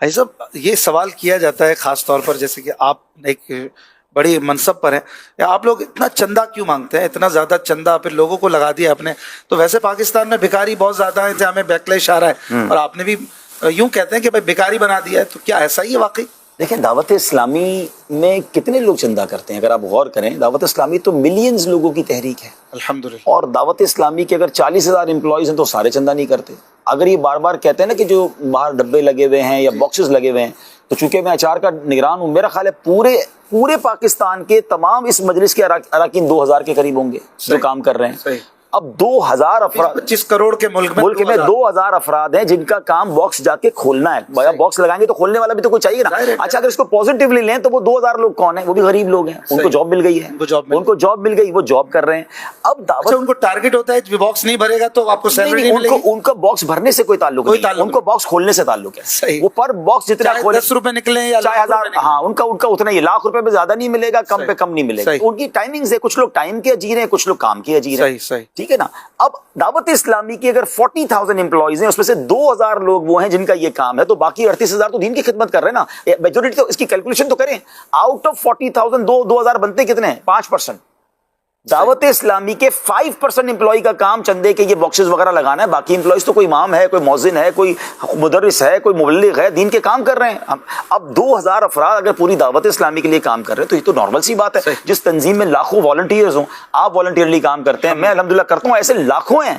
حاجی صاحب یہ سوال کیا جاتا ہے خاص طور پر جیسے کہ آپ ایک بڑی منصب پر ہیں, یا آپ لوگ اتنا چندہ کیوں مانگتے ہیں, اتنا زیادہ چندہ پھر لوگوں کو لگا دیا آپ نے. تو ویسے پاکستان میں بھکاری بہت زیادہ ہیں, جہاں ہمیں بیکلیش آ رہا ہے, اور آپ نے بھی یوں کہتے ہیں کہ بھائی بھکاری بنا دیا ہے, تو کیا ایسا ہی ہے واقعی؟ دیکھیں دعوت اسلامی میں کتنے لوگ چندہ کرتے ہیں, اگر آپ غور کریں دعوت اسلامی تو ملینز لوگوں کی تحریک ہے الحمدللہ. اور دعوت اسلامی کے اگر 40,000 امپلائیز ہیں تو سارے چندہ نہیں کرتے. اگر یہ بار بار کہتے ہیں نا کہ جو باہر ڈبے لگے ہوئے ہیں یا باکسز لگے ہوئے ہیں, تو چونکہ میں اچار کا نگران ہوں, میرا خیال ہے پورے پاکستان کے تمام اس مجلس کے اراکین 2,000 کے قریب ہوں گے جو کام کر رہے ہیں. صحیح. اب 2,000 افراد 25 کروڑ کے ملک میں 2,000 افراد ہیں جن کا کام باکس جا کے کھولنا ہے. باکس لگائیں گے تو کھولنے والا بھی تو کوئی چاہیے نا. اچھا اگر اس کو پازیٹیولی لیں تو وہ 2,000 لوگ کون ہیں؟ وہ بھی غریب لوگ ہیں, ان کو جاب مل گئی ہے, ان کو جاب مل گئی, وہ جاب کر رہے ہیں. اب دعوت ان کو ٹارگٹ ہوتا ہے باکس نہیں بھرے گا تو آپ کو سیلری نہیں ملے گی. ان کا باکس بھرنے سے کوئی تعلق نہیں, ان کو باکس کھولنے سے تعلق ہے. وہ پر باکس جتنا کھولے 10 روپے نکلے یا چاہے 1,000, ہاں ان کا اتنا ہی, لاکھ روپے میں زیادہ نہیں ملے گا, کم پہ کم نہیں ملے گا. ان کی ٹائمنگز ہے, کچھ لوگ ٹائم کے اجیر ہیں, کچھ لوگ کام کے اجیر ہیں. ٹھیک ہے نا. اب دعوت اسلامی کی اگر 40,000 امپلائیز ہیں, اس میں سے 2,000 لوگ وہ ہیں جن کا یہ کام ہے, تو باقی 38,000 تو دین کی خدمت کر رہے ہیں نا. میجورٹی تو اس کی کیلکولیشن تو کریں, آؤٹ آف 40,000 2,000 بنتے کتنے ہیں؟ 5%. دعوت اسلامی کے 5% امپلائی کا کام چندے کے یہ باکسز وغیرہ لگانا ہے. باقی امپلائیز تو کوئی امام ہے, کوئی مؤذن ہے, کوئی مدرس ہے, کوئی مبلغ ہے, دین کے کام کر رہے ہیں. اب 2,000 افراد اگر پوری دعوت اسلامی کے لیے کام کر رہے ہیں تو یہ تو نارمل سی بات ہے. جس تنظیم میں لاکھوں والنٹیئرز ہوں, آپ والنٹیئرلی کام کرتے ہیں, میں الحمدللہ کرتا ہوں, ایسے لاکھوں ہیں.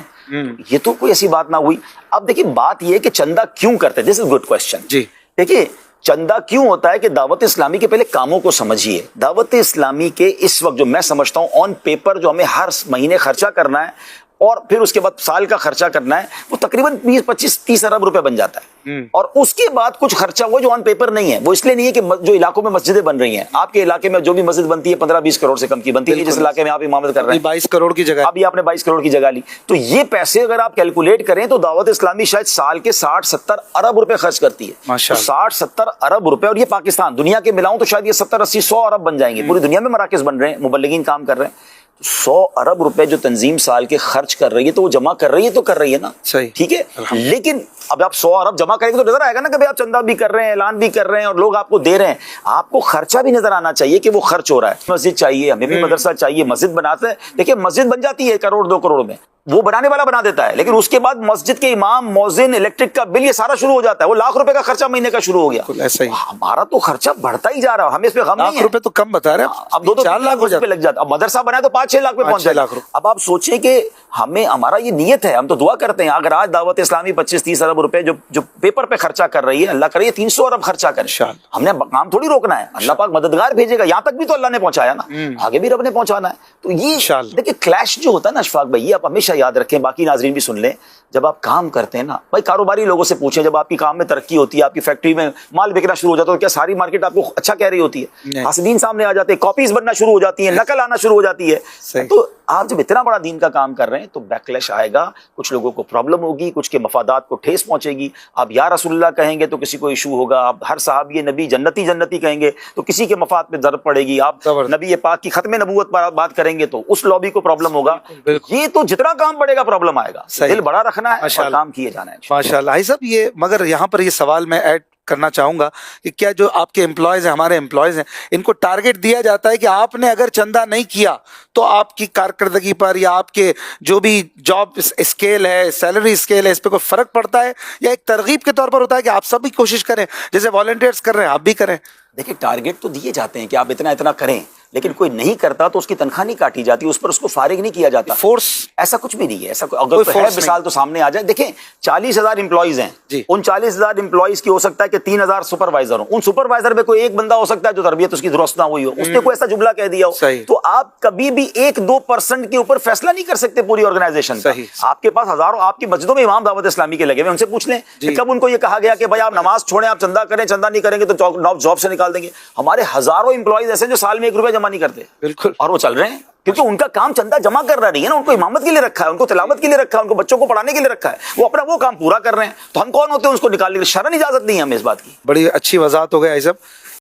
یہ تو کوئی ایسی بات نہ ہوئی. اب دیکھیے بات یہ کہ چندہ کیوں کرتے ہیں, دس از گڈ کوشچن. جی دیکھیے چندہ کیوں ہوتا ہے کہ دعوت اسلامی کے پہلے کاموں کو سمجھیے. دعوت اسلامی کے اس وقت جو میں سمجھتا ہوں آن پیپر جو ہمیں ہر مہینے خرچہ کرنا ہے اور پھر اس کے بعد سال کا خرچہ کرنا ہے, وہ تقریباً 20-25-30 ارب روپے بن جاتا ہے. اور اس کے بعد کچھ خرچہ وہ جو آن پیپر نہیں ہے, وہ اس لیے نہیں ہے کہ جو علاقوں میں مسجدیں بن رہی ہیں, آپ کے علاقے میں جو بھی مسجد بنتی ہے 15-20 کروڑ سے کم کی بنتی ہے, جس علاقے میں آپ امامت کر رہے ہیں 22 کروڑ کی جگہ, ابھی آپ نے 22 کروڑ کی جگہ لی, تو یہ پیسے اگر آپ کیلکولیٹ کریں تو دعوت اسلامی شاید سال کے 60-70 ارب روپے خرچ کرتی ہے. 60-70 ارب روپے, اور یہ پاکستان دنیا کے ملاؤں تو شاید یہ 70-80-100 ارب بن جائیں گے. پوری دنیا میں مراکز بن رہے ہیں, مبلغین کام کر رہے ہیں. 100 ارب روپے جو تنظیم سال کے خرچ کر رہی ہے تو وہ جمع کر رہی ہے, تو کر رہی ہے نا. ٹھیک ہے, لیکن اب آپ 100 ارب جمع کریں گے تو نظر آئے گا نا کہ آپ چندہ بھی کر رہے ہیں, اعلان بھی کر رہے ہیں, اور لوگ آپ کو دے رہے ہیں. آپ کو خرچہ بھی نظر آنا چاہیے کہ وہ خرچ ہو رہا ہے. مسجد چاہیے, ہمیں بھی مدرسہ چاہیے, مسجد بناتے ہیں. دیکھیے مسجد بن جاتی ہے 1 کروڑ 2 کروڑ میں, وہ بنانے والا بنا دیتا ہے, لیکن اس کے بعد مسجد کے امام, مؤذن, الیکٹرک کا بل, یہ سارا شروع ہو جاتا ہے. وہ لاکھ روپے کا خرچہ مہینے کا شروع ہو گیا. ایسا ہی ہمارا تو خرچہ بڑھتا ہی جا رہا ہے, ہمیں اس پہ غم نہیں ہے. لاکھ روپے تو کم بتا رہے ہیں, اب 2-4 لاکھ روپے لگ جاتا. اب مدرسہ بنا تو 5-6 لاکھ پہ پہنچ جائے. اب آپ سوچیں کہ ہمارا یہ نیت ہے, ہم تو دعا کرتے ہیں اگر آج دعوت اسلامی 25-30 ارب روپے جو پیپر پہ خرچہ کر رہی ہے, اللہ کرے 300 ارب خرچہ کرے. ہم نے کام تھوڑی روکنا ہے, اللہ پاک مددگار بھیجے گا. یہاں تک بھی تو اللہ نے پہنچایا نا, آگے بھی رب نے پہنچانا ہے. تو یہ دیکھیں کلیش جو ہوتا ہے نا اشفاق بھائی, یہ آپ ہمیشہ یاد رکھیں, باقی ناظرین بھی سن لیں. جب آپ کام کرتے ہیں نا بھائی, کاروباری لوگوں سے پوچھیں, جب آپ کی کام میں ترقی ہوتی ہے, آپ کی فیکٹری میں مال بکنا شروع ہو جاتا ہے, تو کیا ساری مارکیٹ آپ کو اچھا کہہ رہی ہوتی ہے؟ حاسدین سامنے آ جاتے ہیں, کاپیز بننا شروع ہو جاتی ہیں, نقل آنا شروع ہو جاتی ہے. تو آپ جب اتنا بڑا دین کا کام کر رہے ہیں تو بیکلیش آئے گا, کچھ لوگوں کو پرابلم ہوگی, کچھ کے مفادات کو ٹھیس پہنچے گی. آپ یا رسول اللہ کہیں گے تو کسی کو ایشو ہوگا, آپ ہر صحابی نبی جنتی جنتی کہیں گے تو کسی کے مفاد پہ ضرب پڑے گی, آپ نبی پاک کی ختم نبوت پر بات کریں گے تو اس لابی کو پرابلم ہوگا. یہ تو جتنا کام بڑھے گا پرابلم آئے گا. دل بڑا رکھنا ہے اور کام کیے جانا ہے. ماشاء اللہ. حاجی صاحب یہ مگر یہاں پر یہ سوال میں ایڈ کرنا چاہوں گا کہ کیا جو آپ کے امپلائیز ہیں, ہمارے امپلائیز ہیں, ان کو ٹارگٹ دیا جاتا ہے کہ آپ نے اگر چندہ نہیں کیا تو آپ کی کارکردگی پر یا آپ کے جو بھی جاب اسکیل ہے, سیلری اسکیل ہے, اس پہ کوئی فرق پڑتا ہے, یا ایک ترغیب کے طور پر ہوتا ہے کہ آپ سب بھی کوشش کریں, جیسے والنٹیئرز کر رہے ہیں آپ بھی کریں؟ دیکھیں ٹارگٹ تو دیے جاتے ہیں کہ آپ اتنا کریں, لیکن کوئی نہیں کرتا تو اس کی تنخواہ نہیں کاٹی جاتی, اس پر اس کو فارغ نہیں کیا جاتا. فورس ایسا کچھ بھی نہیں ہے. ایسا اگر ہے مثال تو سامنے آ جائے. دیکھیں 40,000 امپلائیز ہیں, ان 40,000 امپلائیز کی ہو سکتا ہے کہ 3,000 سپروائزر ہوں. ان سپروائزر میں کوئی ایک بندہ ہو سکتا ہے جو تربیت اس کی درست نہ ہوئی ہو, اس نے کوئی ایسا جملہ کہہ دیا ہو. تو آپ کبھی بھی 1-2% کے اوپر فیصلہ نہیں کر سکتے پوری آرگنائزیشن کا. آپ کے پاس ہزاروں, آپ کی مسجدوں میں امام دعوت اسلامی کے لگے ہوئے, ان سے پوچھ لیں کہ کب ان کو یہ کہا گیا کہ بھائی آپ نماز چھوڑیں, آپ چندہ کریں, چندہ نہیں کریں گے تو جاب سے نکال دیں گے. ہمارے ہزاروں امپلائیز ایسے جو سال میں 1 روپیہ جمع نہیں کرتے, اور وہ چل رہے ہیں کیونکہ ان کا کام چندہ جمع کر رہا نہیں ہے نا. ان کو امامت کے لیے رکھا ہے, ان کو تلاوت کے لیے رکھا ہے, ان کو بچوں کو پڑھانے کے لیے رکھا ہے, وہ اپنا وہ کام پورا کر رہے ہیں. تو ہم کون ہوتے ہیں اس کو نکالنے کی؟ شرعن اجازت نہیں ہے ہمیں اس بات کی. بڑی اچھی وضاحت ہو گئی حاجی صاحب.